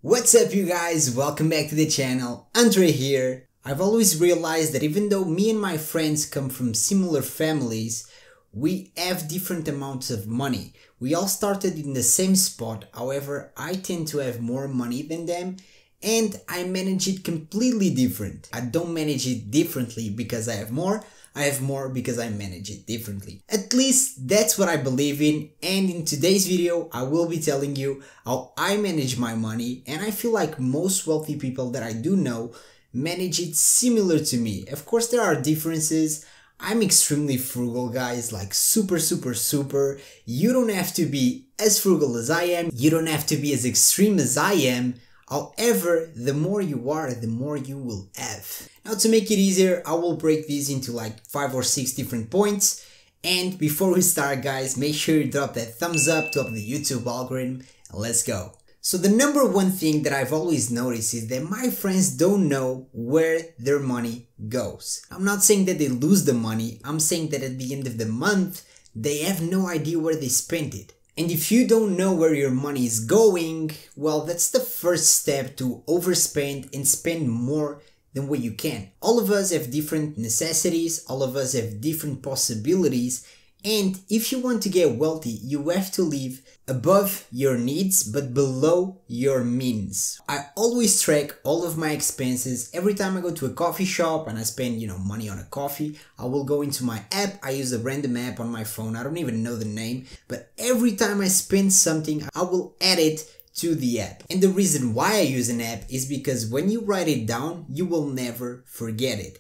What's up you guys, welcome back to the channel, Andre here. I've always realized that even though me and my friends come from similar families, we have different amounts of money. We all started in the same spot, however I tend to have more money than them and I manage it completely different. I don't manage it differently because I have more because I manage it differently. At least that's what I believe in, and in today's video I will be telling you how I manage my money, and I feel like most wealthy people that I do know manage it similar to me. Of course there are differences. I'm extremely frugal guys, like super. You don't have to be as frugal as I am, you don't have to be as extreme as I am. However, the more you are, the more you will have. Now to make it easier, I will break these into like 5 or 6 different points. And before we start guys, make sure you drop that thumbs up to help the YouTube algorithm, and let's go. So the number one thing that I've always noticed is that my friends don't know where their money goes. I'm not saying that they lose the money, I'm saying that at the end of the month, they have no idea where they spent it. And if you don't know where your money is going, well, that's the first step to overspend and spend more than what you can. All of us have different necessities, all of us have different possibilities, and if you want to get wealthy, you have to live above your needs but below your means. I always track all of my expenses. Every time I go to a coffee shop and I spend, money on a coffee, I will go into my app. I use a random app on my phone. I don't even know the name, but every time I spend something, I will add it to the app. And the reason why I use an app is because when you write it down, you will never forget it.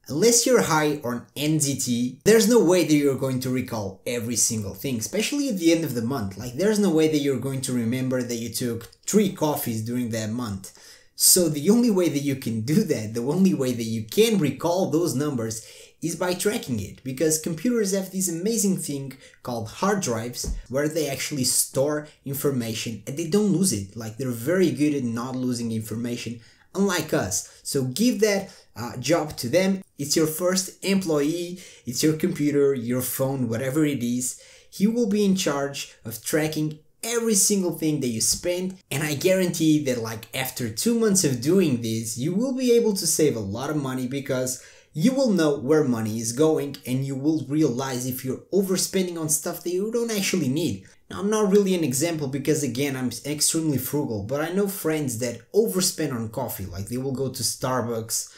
Unless you're high on NZT, there's no way that you're going to recall every single thing, especially at the end of the month. Like, there's no way that you're going to remember that you took 3 coffees during that month. So the only way that you can do that, the only way that you can recall those numbers is by tracking it, because computers have this amazing thing called hard drives where they actually store information and they don't lose it. Like, they're very good at not losing information, unlike us. So give that job to them. It's your first employee, it's your computer, your phone, whatever it is. He will be in charge of tracking every single thing that you spend, and I guarantee that like after 2 months of doing this, you will be able to save a lot of money because you will know where money is going and you will realize if you're overspending on stuff that you don't actually need. Now, I'm not really an example because again, I'm extremely frugal, but I know friends that overspend on coffee. Like, they will go to Starbucks,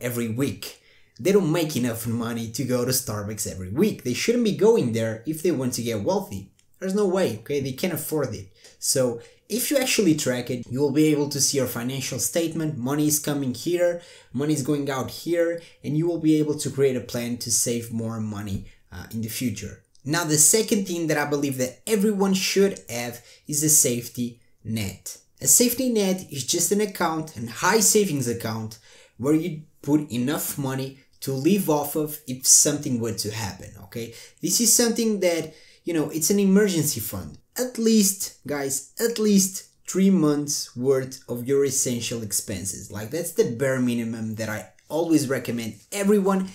every week. They don't make enough money to go to Starbucks every week. They shouldn't be going there if they want to get wealthy. There's no way, okay? They can't afford it. So if you actually track it, you will be able to see your financial statement. Money is coming here, money is going out here, and you will be able to create a plan to save more money in the future. Now, the second thing that I believe that everyone should have is a safety net. A safety net is just an account, a high savings account, where you put enough money to live off of if something were to happen, okay? This is something that, it's an emergency fund. At least, guys, at least 3 months worth of your essential expenses. Like, that's the bare minimum that I always recommend. Everyone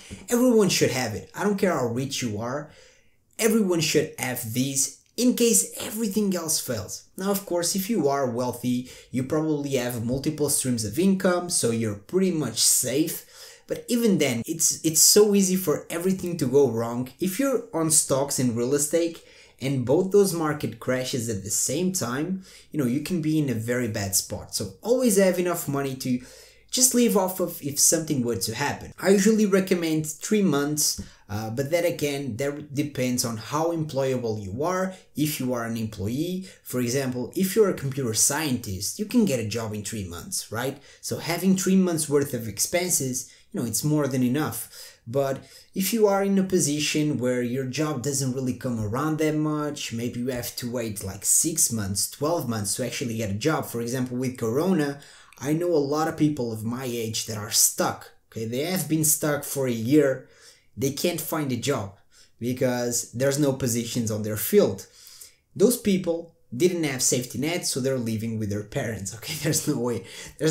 should have it. I don't care how rich you are. Everyone should have these in case everything else fails. Now, of course, if you are wealthy, you probably have multiple streams of income, so you're pretty much safe. But even then, it's so easy for everything to go wrong. If you're on stocks and real estate and both those market crashes at the same time, you can be in a very bad spot. So always have enough money to just live off of if something were to happen. I usually recommend 3 months, but then again, that depends on how employable you are. If you are an employee, for example, if you're a computer scientist, you can get a job in 3 months, right? So having 3 months worth of expenses, it's more than enough. But if you are in a position where your job doesn't really come around that much, maybe you have to wait like 6 months, 12 months to actually get a job. For example, with Corona, I know a lot of people of my age that are stuck, okay? They have been stuck for a year. They can't find a job because there's no positions on their field. Those people didn't have safety nets, so they're living with their parents, okay? There's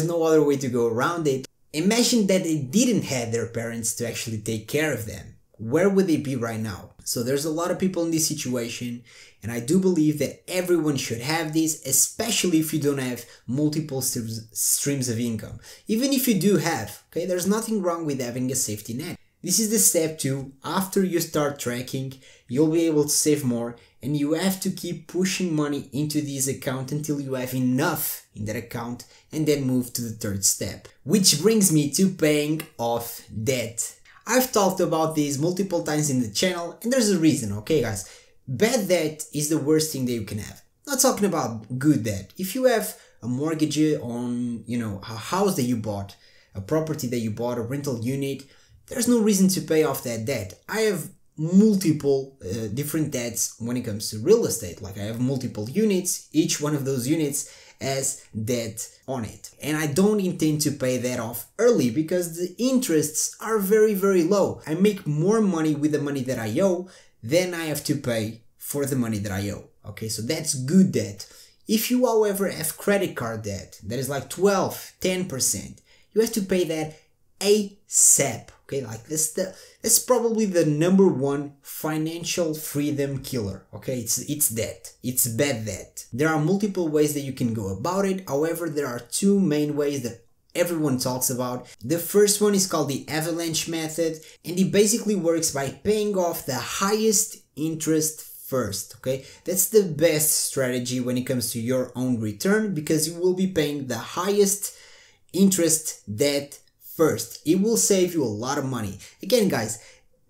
no other way to go around it. Imagine that they didn't have their parents to actually take care of them. Where would they be right now? So there's a lot of people in this situation, and I do believe that everyone should have this, especially if you don't have multiple streams of income. Even if you do have, okay, there's nothing wrong with having a safety net. This is the step 2. After you start tracking, you'll be able to save more, and you have to keep pushing money into this account until you have enough in that account, and then move to the 3rd step. Which brings me to paying off debt. I've talked about this multiple times in the channel, and there's a reason, okay guys? Bad debt is the worst thing that you can have. Not talking about good debt. If you have a mortgage on, a house that you bought, a property that you bought, a rental unit, there's no reason to pay off that debt. I have multiple different debts when it comes to real estate. Like I have multiple units, each one of those units has debt on it. And I don't intend to pay that off early because the interests are very, very low. I make more money with the money that I owe than I have to pay for the money that I owe. Okay, so that's good debt. If you, however, have credit card debt that is like 12, 10%, you have to pay that ASAP. Okay, like that's probably the #1 financial freedom killer. Okay, it's debt. It's bad debt. There are multiple ways that you can go about it. However, there are 2 main ways that everyone talks about. The first one is called the avalanche method, and it basically works by paying off the highest interest first. Okay, that's the best strategy when it comes to your own return, because you will be paying the highest interest debt first. It will save you a lot of money. Again, guys,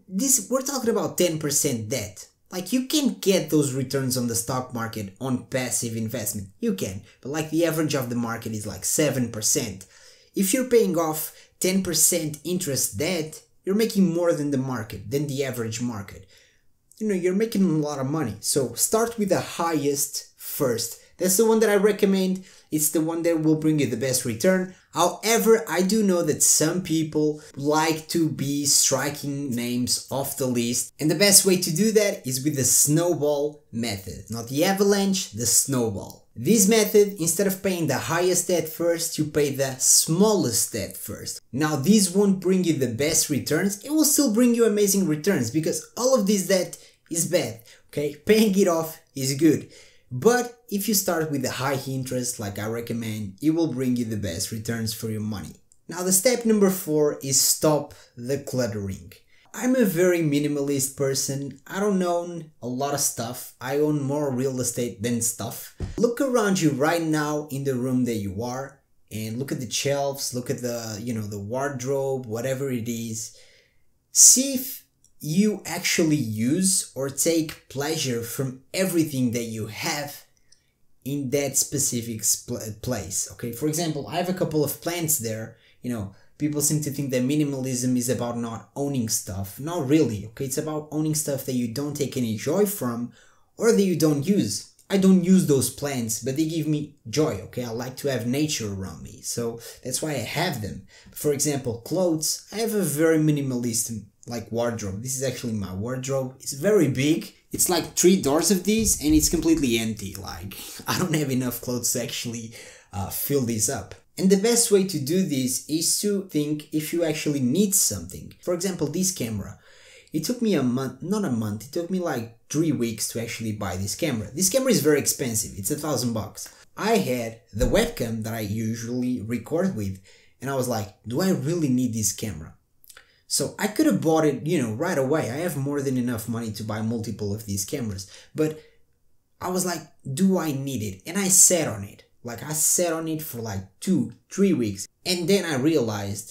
we're talking about 10% debt. Like, you can get those returns on the stock market on passive investment. You can, but like the average of the market is like 7%. If you're paying off 10% interest debt, you're making more than the market, than the average market. You're making a lot of money. So start with the highest first. That's the one that I recommend. It's the one that will bring you the best return. However, I do know that some people like to be striking names off the list. And the best way to do that is with the snowball method. Not the avalanche, the snowball. This method, instead of paying the highest debt first, you pay the smallest debt first. Now, this won't bring you the best returns. It will still bring you amazing returns because all of this debt is bad. Okay, paying it off is good. But if you start with the high interest, like I recommend, it will bring you the best returns for your money. Now, the step #4 is stop the cluttering. I'm a very minimalist person. I don't own a lot of stuff. I own more real estate than stuff. Look around you right now in the room that you are, and look at the shelves, look at the wardrobe, whatever it is. See if you actually use or take pleasure from everything that you have in that specific place. Okay, for example, I have a couple of plants there. People seem to think that minimalism is about not owning stuff. Not really, okay? It's about owning stuff that you don't take any joy from or that you don't use. I don't use those plants, but they give me joy, okay? I like to have nature around me, so that's why I have them. For example, clothes. I have a very minimalist wardrobe. This is actually my wardrobe. It's very big. It's like 3 doors of these and it's completely empty. Like, I don't have enough clothes to actually fill this up. And the best way to do this is to think if you actually need something. For example, this camera. It took me it took me like 3 weeks to actually buy this camera. This camera is very expensive. It's $1,000. I had the webcam that I usually record with, and I was like, do I really need this camera? So I could have bought it, right away. I have more than enough money to buy multiple of these cameras. But I was like, do I need it? And I sat on it. I sat on it for like 2-3 weeks. And then I realized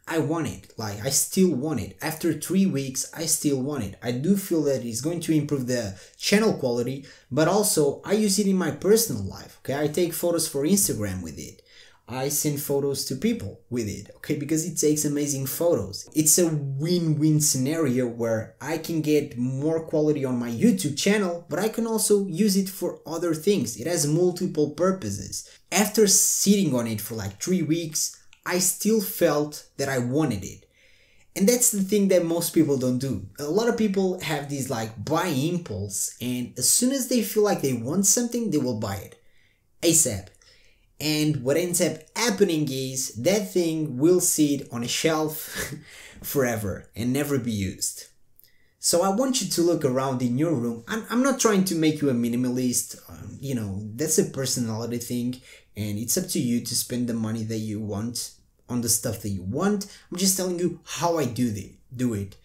I want it. I still want it. After 3 weeks, I still want it. I do feel that it's going to improve the channel quality, but also I use it in my personal life. Okay, I take photos for Instagram with it. I send photos to people with it, okay, because it takes amazing photos. It's a win-win scenario where I can get more quality on my YouTube channel, but I can also use it for other things. It has multiple purposes. After sitting on it for like 3 weeks, I still felt that I wanted it. And that's the thing that most people don't do. A lot of people have this buy impulse, and as soon as they feel like they want something, they will buy it ASAP. And what ends up happening is that thing will sit on a shelf forever and never be used. So I want you to look around in your room. I'm not trying to make you a minimalist. That's a personality thing, and it's up to you to spend the money that you want on the stuff that you want. I'm just telling you how I do it.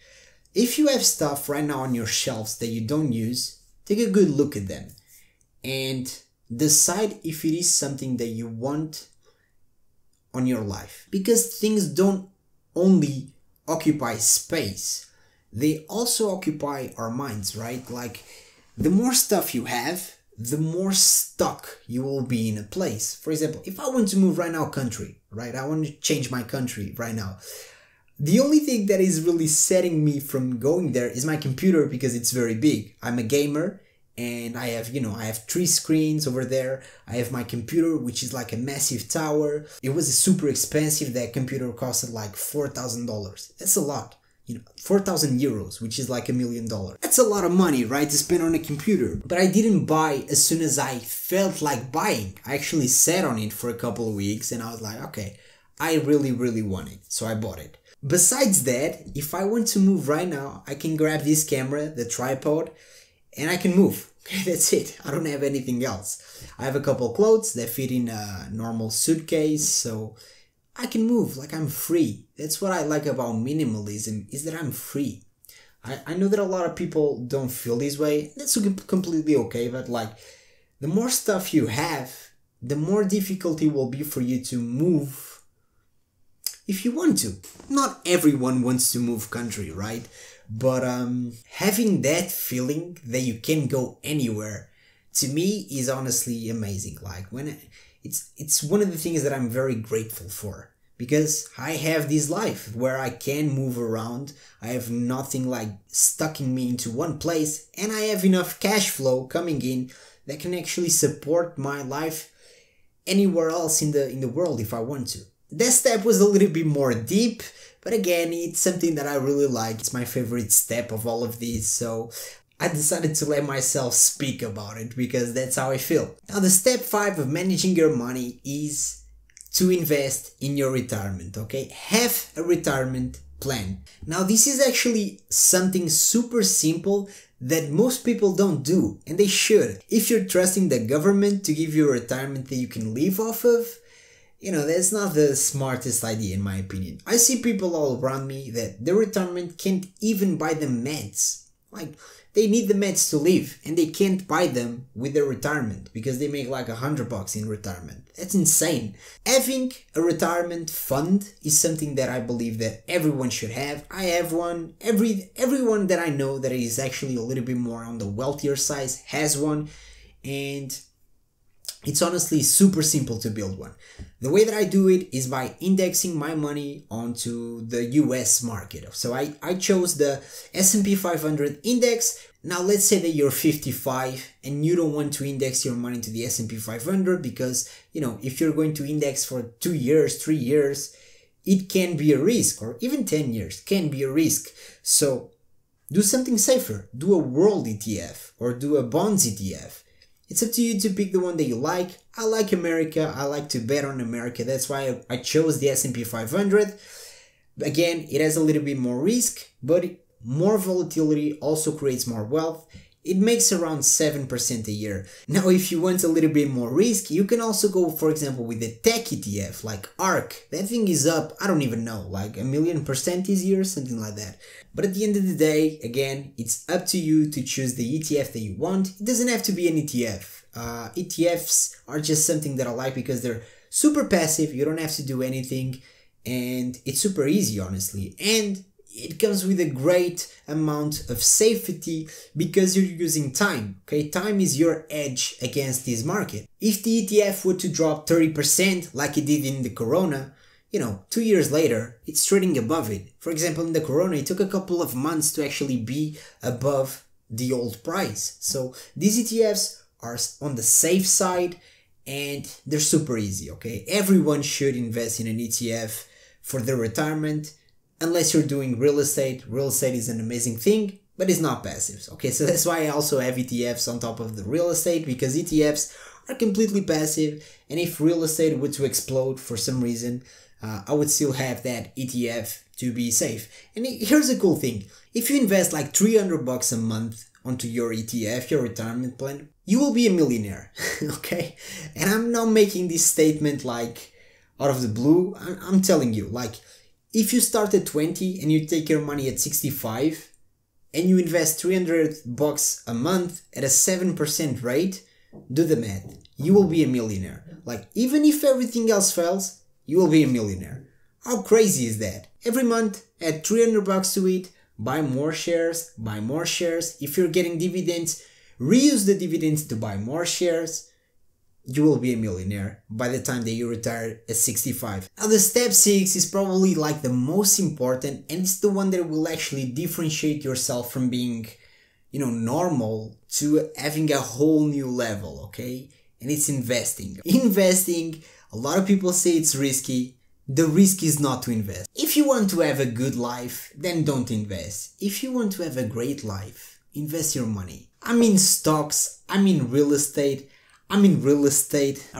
If you have stuff right now on your shelves that you don't use, take a good look at them and decide if it is something that you want on your life. Because things don't only occupy space, they also occupy our minds, right? Like, the more stuff you have, the more stuck you will be in a place. For example, if I want to move right now country, right? I want to change my country right now. The only thing that is really setting me from going there is my computer, because it's very big. I'm a gamer and I have 3 screens over there. I have my computer, which is like a massive tower. It was super expensive. That computer costed like $4,000. That's a lot. 4,000 euros, which is like $1 million. That's a lot of money, right, to spend on a computer. But I didn't buy as soon as I felt like buying. I actually sat on it for a couple of weeks and I was like, okay, I really, really want it. So I bought it. Besides that, if I want to move right now, I can grab this camera, the tripod, and I can move. Okay, that's it. I don't have anything else. I have a couple of clothes that fit in a normal suitcase, so I can move, like I'm free. That's what I like about minimalism, is that I'm free. I know that a lot of people don't feel this way. That's completely okay, but like, the more stuff you have, the more difficult it will be for you to move if you want to. Not everyone wants to move country, right? But having that feeling that you can go anywhere, to me, is honestly amazing. Like, it's one of the things that I'm very grateful for, because I have this life where I can move around. I have nothing like stucking me into one place, and I have enough cash flow coming in that can actually support my life anywhere else in the world if I want to. That step was a little bit more deep, but again, it's something that I really like. It's my favorite step of all of these, so I decided to let myself speak about it because that's how I feel. Now, the step 5 of managing your money is to invest in your retirement, okay? Have a retirement plan. Now, this is actually something super simple that most people don't do, and they should. If you're trusting the government to give you a retirement that you can live off of, that's not the smartest idea in my opinion. I see people all around me that their retirement can't even buy them meds. Like, they need the meds to live and they can't buy them with their retirement because they make like $100 in retirement. That's insane. Having a retirement fund is something that I believe that everyone should have. I have one. Everyone that I know that is actually a little bit more on the wealthier side has one, and it's honestly super simple to build one. The way that I do it is by indexing my money onto the US market. So I chose the S&P 500 index. Now let's say that you're 55 and you don't want to index your money to the S&P 500 because, if you're going to index for 2 years, 3 years, it can be a risk, or even 10 years can be a risk. So do something safer. Do a world ETF or do a bonds ETF. It's up to you to pick the one that you like. I like America. I like to bet on America. That's why I chose the S&P 500. Again, it has a little bit more risk, but more volatility also creates more wealth. It makes around 7% a year. Now, if you want a little bit more risk, you can also go, for example, with a tech ETF like ARK. That thing is up, I don't even know, like 1,000,000% this year, something like that. But at the end of the day, again, it's up to you to choose the ETF that you want. It doesn't have to be an ETF. ETFs are just something that I like because they're super passive. You don't have to do anything, and it's super easy, honestly. And it comes with a great amount of safety because you're using time, okay? Time is your edge against this market. If the ETF were to drop 30% like it did in the Corona, 2 years later, it's trading above it. For example, in the Corona, it took a couple of months to actually be above the old price. So these ETFs are on the safe side and they're super easy, okay? Everyone should invest in an ETF for their retirement. Unless you're doing real estate. Real estate is an amazing thing, but it's not passive. Okay, so that's why I also have ETFs on top of the real estate, because ETFs are completely passive, and if real estate were to explode for some reason, I would still have that ETF to be safe. And here's a cool thing. If you invest like $300 a month onto your ETF, your retirement plan, you will be a millionaire, okay? And I'm not making this statement like out of the blue. I'm telling you, like, if you start at 20 and you take your money at 65 and you invest $300 a month at a 7% rate, do the math. You will be a millionaire. Like, even if everything else fails, you will be a millionaire. How crazy is that? Every month, add $300 to it, buy more shares, buy more shares. If you're getting dividends, reuse the dividends to buy more shares. You will be a millionaire by the time that you retire at 65. Now the step 6 is probably like the most important, and it's the one that will actually differentiate yourself from being, normal to having a whole new level, okay? And it's investing. Investing, a lot of people say it's risky. The risk is not to invest. If you want to have a good life, then don't invest. If you want to have a great life, invest your money. I'm in stocks, I'm in real estate. I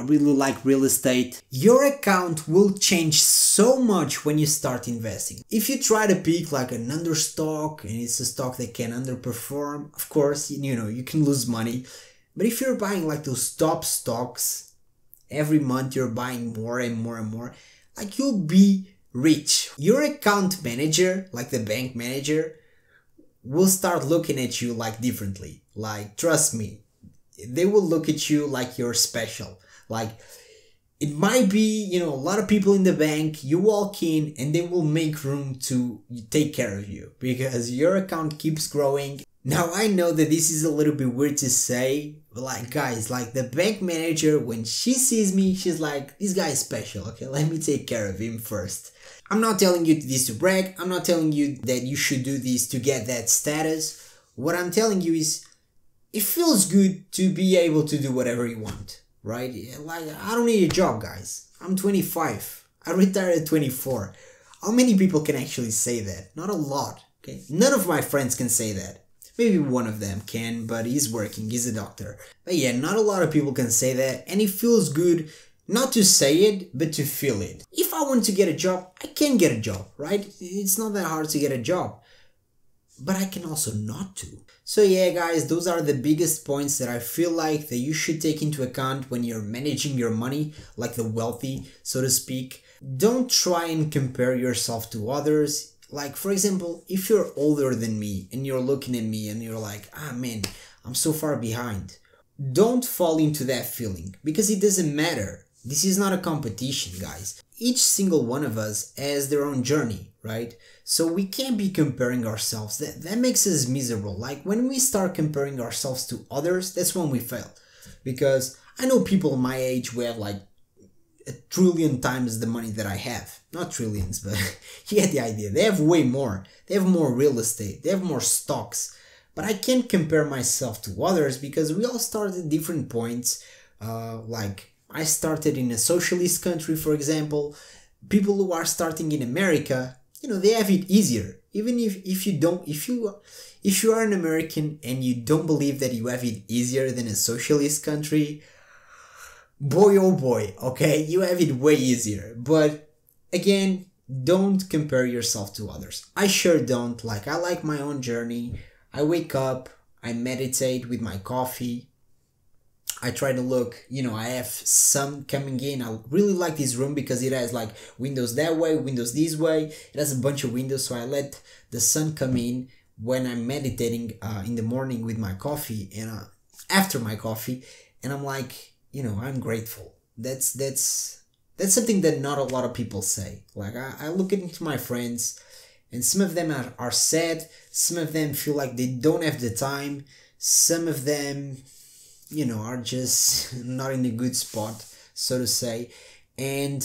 really like real estate. Your account will change so much when you start investing. If you try to pick like an understock and it's a stock that can underperform, of course, you can lose money. But if you're buying like those top stocks, every month you're buying more and more and more, like you'll be rich. Your account manager, like the bank manager, will start looking at you like differently. Like, trust me, they will look at you like you're special. Like, it might be, a lot of people in the bank, you walk in and they will make room to take care of you because your account keeps growing. Now, I know that this is a little bit weird to say, but like, guys, like the bank manager, when she sees me, she's like, this guy is special, okay? Let me take care of him first. I'm not telling you this to brag. I'm not telling you that you should do this to get that status. What I'm telling you is, it feels good to be able to do whatever you want, right? Like, I don't need a job, guys. I'm 25. I retired at 24. How many people can actually say that? Not a lot, okay? None of my friends can say that. Maybe one of them can, but he's working, he's a doctor. But yeah, not a lot of people can say that, and it feels good not to say it, but to feel it. If I want to get a job, I can get a job, right? It's not that hard to get a job. But I can also not to. So yeah, guys, those are the biggest points that I feel like that you should take into account when you're managing your money, like the wealthy, so to speak. Don't try and compare yourself to others. Like, for example, if you're older than me and you're looking at me and you're like, man, I'm so far behind. Don't fall into that feeling because it doesn't matter. This is not a competition, guys. Each single one of us has their own journey, right? So we can't be comparing ourselves. That makes us miserable. Like, when we start comparing ourselves to others, that's when we fail. Because I know people my age who have like 1 trillion times the money that I have. Not trillions, but you get the idea. They have way more. They have more real estate. They have more stocks. But I can't compare myself to others because we all start at different points. Like, I started in a socialist country, for example. People who are starting in America, they have it easier. Even if you are an American and you don't believe that you have it easier than a socialist country, boy oh boy, okay, you have it way easier. But again, don't compare yourself to others. I sure don't. Like, I like my own journey. I wake up, I meditate with my coffee. I try to look, I have sun coming in. I really like this room because it has like windows that way, windows this way. It has a bunch of windows, so I let the sun come in when I'm meditating in the morning with my coffee and after my coffee. And I'm like, I'm grateful. That's something that not a lot of people say. Like, I look into my friends and some of them are sad. Some of them feel like they don't have the time. Some of them, are just not in a good spot, so to say. And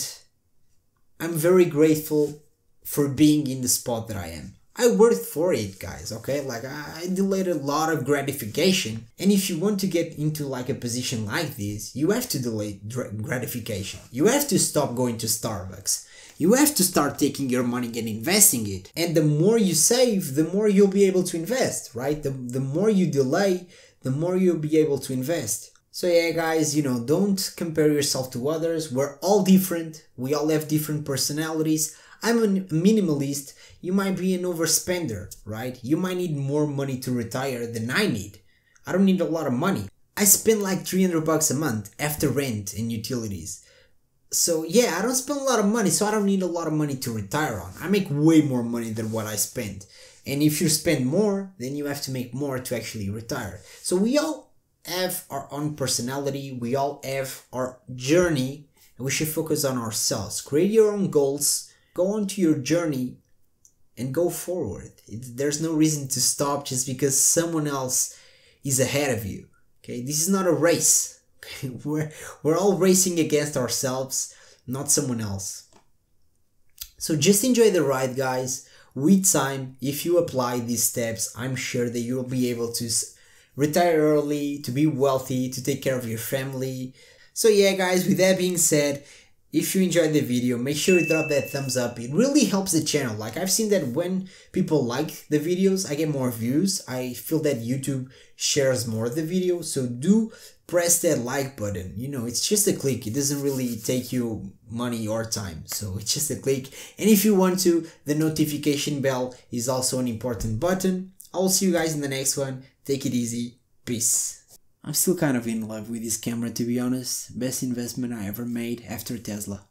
I'm very grateful for being in the spot that I am. I worked for it, guys, okay? Like, I delayed a lot of gratification. And if you want to get into like a position like this, you have to delay gratification. You have to stop going to Starbucks. You have to start taking your money and investing it. And the more you save, the more you'll be able to invest, right? The more you delay, the more you'll be able to invest. So yeah, guys, don't compare yourself to others. We're all different. We all have different personalities. I'm a minimalist, you might be an overspender, right? You might need more money to retire than I need. I don't need a lot of money. I spend like 300 bucks a month after rent and utilities. So yeah, I don't spend a lot of money, so I don't need a lot of money to retire on. I make way more money than what I spend. And if you spend more, then you have to make more to actually retire. So we all have our own personality, we all have our journey, and we should focus on ourselves. Create your own goals, go on to your journey, and go forward. There's no reason to stop just because someone else is ahead of you. Okay, this is not a race. Okay? We're all racing against ourselves, not someone else. So just enjoy the ride, guys. With time, if you apply these steps, I'm sure that you'll be able to retire early, to be wealthy, to take care of your family. So yeah, guys, with that being said, if you enjoyed the video, make sure you drop that thumbs up. It really helps the channel. Like, I've seen that when people like the videos, I get more views. I feel that YouTube shares more of the video. So do press that like button. You know, it's just a click. It doesn't really take you money or time. So it's just a click. And if you want to, the notification bell is also an important button. I will see you guys in the next one. Take it easy. Peace. I'm still kind of in love with this camera, to be honest. Best investment I ever made after Tesla.